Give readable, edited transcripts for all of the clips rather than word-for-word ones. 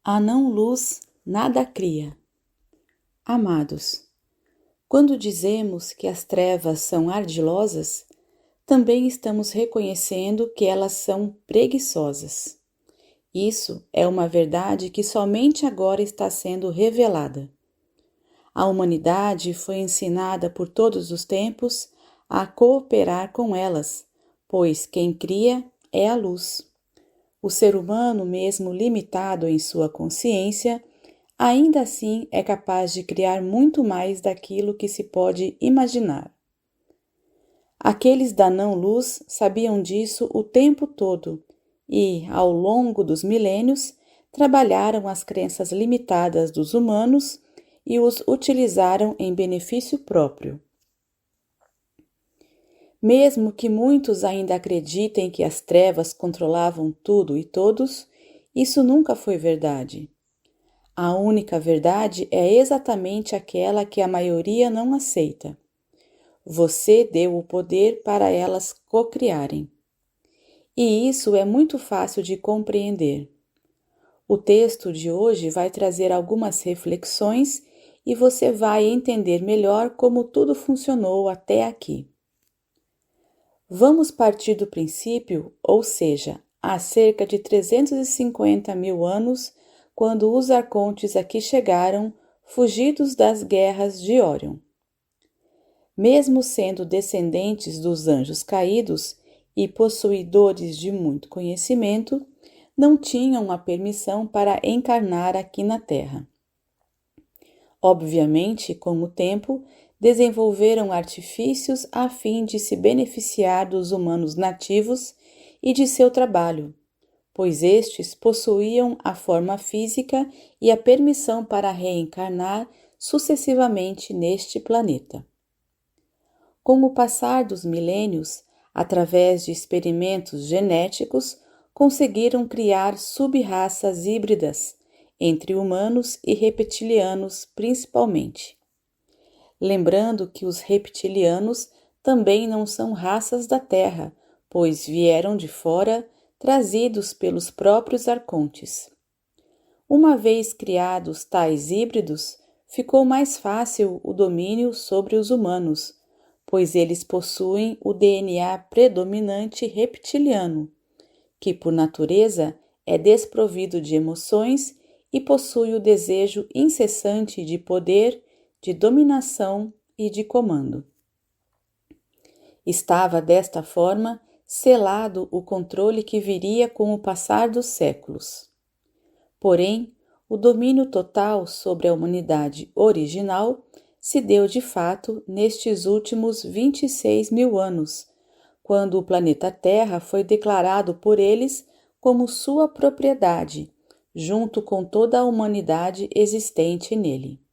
A não-luz nada cria. Amados, quando dizemos que as trevas são ardilosas, também estamos reconhecendo que elas são preguiçosas. Isso é uma verdade que somente agora está sendo revelada. A humanidade foi ensinada por todos os tempos a cooperar com elas, pois quem cria é a luz. O ser humano, mesmo limitado em sua consciência, ainda assim é capaz de criar muito mais daquilo que se pode imaginar. Aqueles da não-luz sabiam disso o tempo todo e, ao longo dos milênios, trabalharam as crenças limitadas dos humanos e os utilizaram em benefício próprio. Mesmo que muitos ainda acreditem que as trevas controlavam tudo e todos, isso nunca foi verdade. A única verdade é exatamente aquela que a maioria não aceita. Você deu o poder para elas cocriarem. E isso é muito fácil de compreender. O texto de hoje vai trazer algumas reflexões e você vai entender melhor como tudo funcionou até aqui. Vamos partir do princípio, ou seja, há cerca de 350 mil anos, quando os arcontes aqui chegaram, fugidos das guerras de Órion. Mesmo sendo descendentes dos anjos caídos e possuidores de muito conhecimento, não tinham a permissão para encarnar aqui na Terra. Obviamente, com o tempo, desenvolveram artifícios a fim de se beneficiar dos humanos nativos e de seu trabalho, pois estes possuíam a forma física e a permissão para reencarnar sucessivamente neste planeta. Com o passar dos milênios, através de experimentos genéticos, conseguiram criar sub-raças híbridas entre humanos e reptilianos principalmente. Lembrando que os reptilianos também não são raças da Terra, pois vieram de fora, trazidos pelos próprios arcontes. Uma vez criados tais híbridos, ficou mais fácil o domínio sobre os humanos, pois eles possuem o DNA predominante reptiliano, que por natureza é desprovido de emoções e possui o desejo incessante de poder, de dominação e de comando. Estava desta forma selado o controle que viria com o passar dos séculos. Porém, o domínio total sobre a humanidade original se deu de fato nestes últimos 26 mil anos, quando o planeta Terra foi declarado por eles como sua propriedade, junto com toda a humanidade existente nele.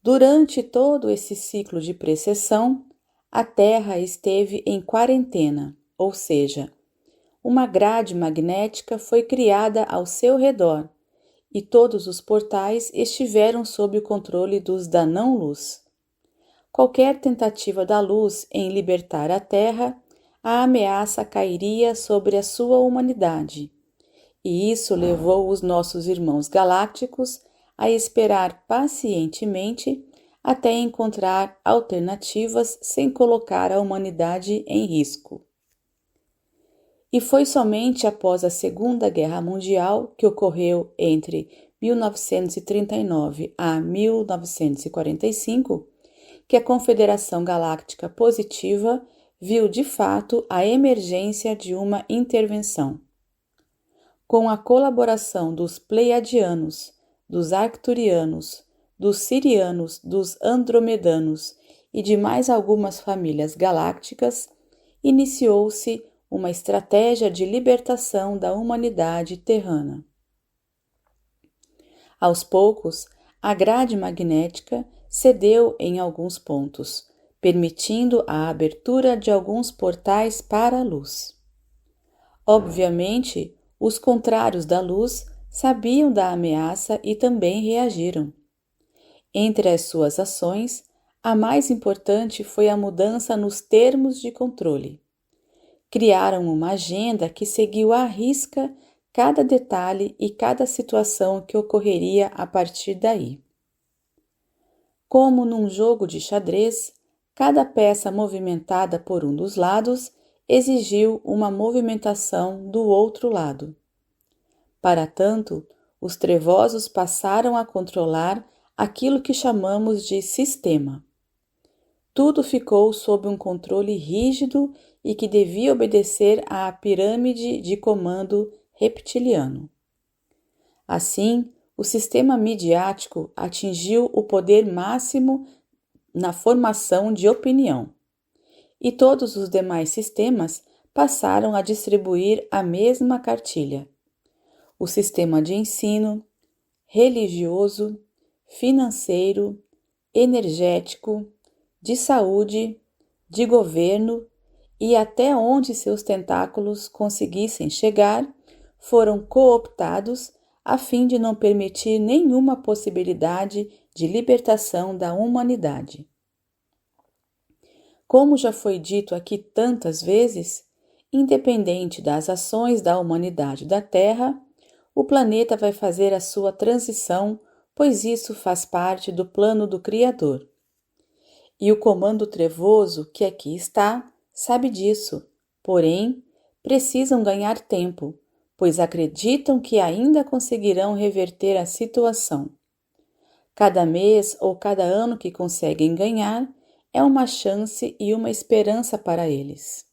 Durante todo esse ciclo de precessão, a Terra esteve em quarentena, ou seja, uma grade magnética foi criada ao seu redor e todos os portais estiveram sob o controle dos da não-luz. Qualquer tentativa da luz em libertar a Terra, a ameaça cairia sobre a sua humanidade, e isso levou os nossos irmãos galácticos a esperar pacientemente até encontrar alternativas sem colocar a humanidade em risco. E foi somente após a Segunda Guerra Mundial, que ocorreu entre 1939 a 1945, que a Confederação Galáctica Positiva viu de fato a emergência de uma intervenção. Com a colaboração dos Pleiadianos, dos Arcturianos, dos Sirianos, dos Andromedanos e de mais algumas famílias galácticas, iniciou-se uma estratégia de libertação da humanidade terrana. Aos poucos, a grade magnética cedeu em alguns pontos, permitindo a abertura de alguns portais para a luz. Obviamente, os contrários da luz sabiam da ameaça e também reagiram. Entre as suas ações, a mais importante foi a mudança nos termos de controle. Criaram uma agenda que seguiu à risca cada detalhe e cada situação que ocorreria a partir daí. Como num jogo de xadrez, cada peça movimentada por um dos lados exigiu uma movimentação do outro lado. Para tanto, os trevosos passaram a controlar aquilo que chamamos de sistema. Tudo ficou sob um controle rígido e que devia obedecer à pirâmide de comando reptiliano. Assim, o sistema midiático atingiu o poder máximo na formação de opinião, e todos os demais sistemas passaram a distribuir a mesma cartilha. O sistema de ensino, religioso, financeiro, energético, de saúde, de governo e até onde seus tentáculos conseguissem chegar, foram cooptados a fim de não permitir nenhuma possibilidade de libertação da humanidade. Como já foi dito aqui tantas vezes, independente das ações da humanidade da Terra, o planeta vai fazer a sua transição, pois isso faz parte do plano do Criador. E o comando trevoso que aqui está sabe disso, porém, precisam ganhar tempo, pois acreditam que ainda conseguirão reverter a situação. Cada mês ou cada ano que conseguem ganhar é uma chance e uma esperança para eles.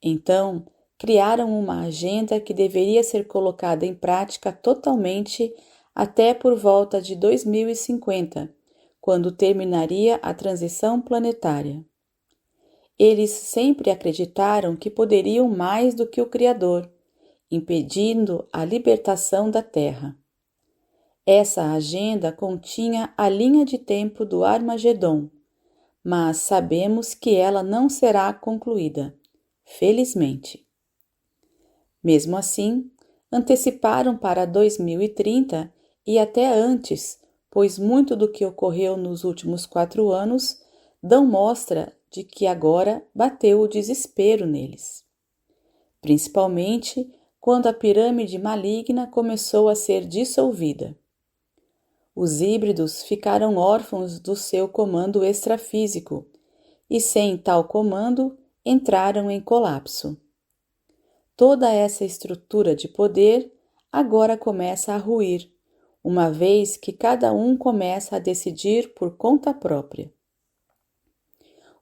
Então, criaram uma agenda que deveria ser colocada em prática totalmente até por volta de 2050, quando terminaria a transição planetária. Eles sempre acreditaram que poderiam mais do que o Criador, impedindo a libertação da Terra. Essa agenda continha a linha de tempo do Armagedon, mas sabemos que ela não será concluída, felizmente. Mesmo assim, anteciparam para 2030 e até antes, pois muito do que ocorreu nos últimos 4 anos dão mostra de que agora bateu o desespero neles. Principalmente quando a pirâmide maligna começou a ser dissolvida. Os híbridos ficaram órfãos do seu comando extrafísico e, sem tal comando, entraram em colapso. Toda essa estrutura de poder agora começa a ruir, uma vez que cada um começa a decidir por conta própria.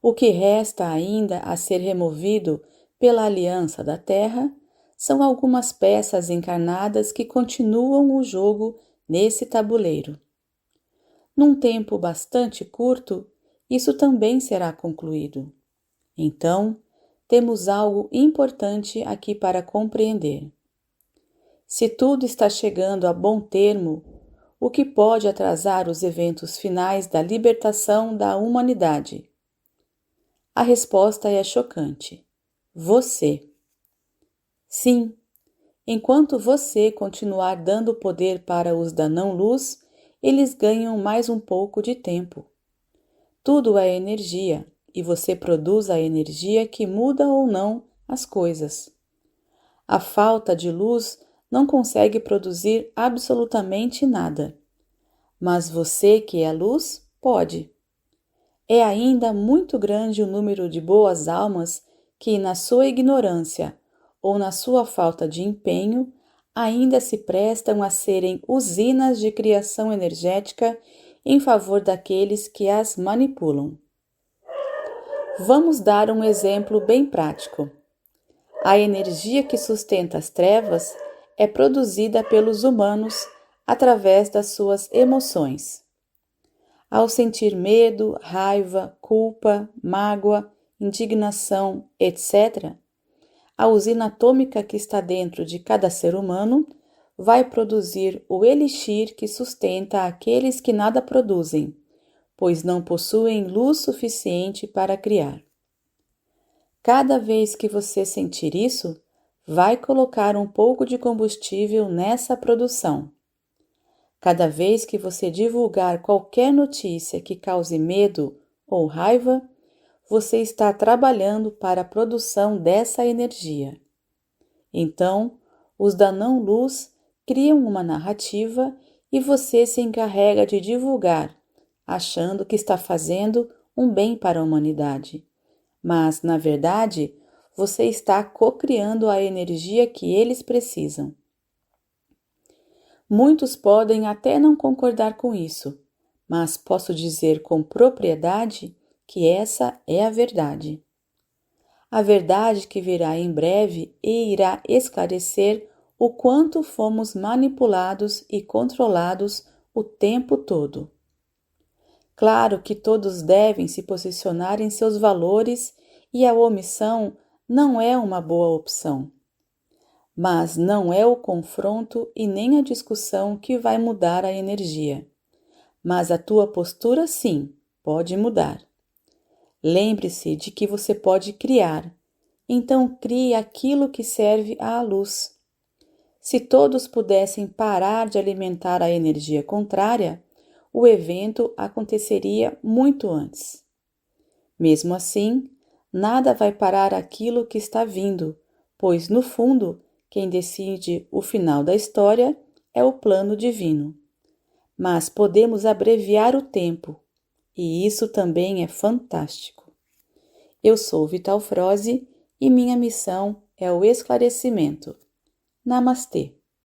O que resta ainda a ser removido pela aliança da Terra são algumas peças encarnadas que continuam o jogo nesse tabuleiro. Num tempo bastante curto, isso também será concluído. Então, temos algo importante aqui para compreender. Se tudo está chegando a bom termo, o que pode atrasar os eventos finais da libertação da humanidade? A resposta é chocante. Você. Sim, enquanto você continuar dando poder para os da não-luz, eles ganham mais um pouco de tempo. Tudo é energia, e você produz a energia que muda ou não as coisas. A falta de luz não consegue produzir absolutamente nada, mas você que é luz, pode. É ainda muito grande o número de boas almas que, na sua ignorância ou na sua falta de empenho, ainda se prestam a serem usinas de criação energética em favor daqueles que as manipulam. Vamos dar um exemplo bem prático. A energia que sustenta as trevas é produzida pelos humanos através das suas emoções. Ao sentir medo, raiva, culpa, mágoa, indignação, etc., a usina atômica que está dentro de cada ser humano vai produzir o elixir que sustenta aqueles que nada produzem, pois não possuem luz suficiente para criar. Cada vez que você sentir isso, vai colocar um pouco de combustível nessa produção. Cada vez que você divulgar qualquer notícia que cause medo ou raiva, você está trabalhando para a produção dessa energia. Então, Os da não-luz criam uma narrativa e você se encarrega de divulgar, achando que está fazendo um bem para a humanidade. Mas, na verdade, você está co-criando a energia que eles precisam. Muitos podem até não concordar com isso, mas posso dizer com propriedade que essa é a verdade. A verdade que virá em breve e irá esclarecer o quanto fomos manipulados e controlados o tempo todo. Claro que todos devem se posicionar em seus valores e a omissão não é uma boa opção. Mas não é o confronto e nem a discussão que vai mudar a energia. Mas a tua postura, sim, pode mudar. Lembre-se de que você pode criar, então crie aquilo que serve à luz. Se todos pudessem parar de alimentar a energia contrária, o evento aconteceria muito antes. Mesmo assim, nada vai parar aquilo que está vindo, pois, no fundo, quem decide o final da história é o plano divino. Mas podemos abreviar o tempo, e isso também é fantástico. Eu sou Vital Froze e minha missão é o esclarecimento. Namastê!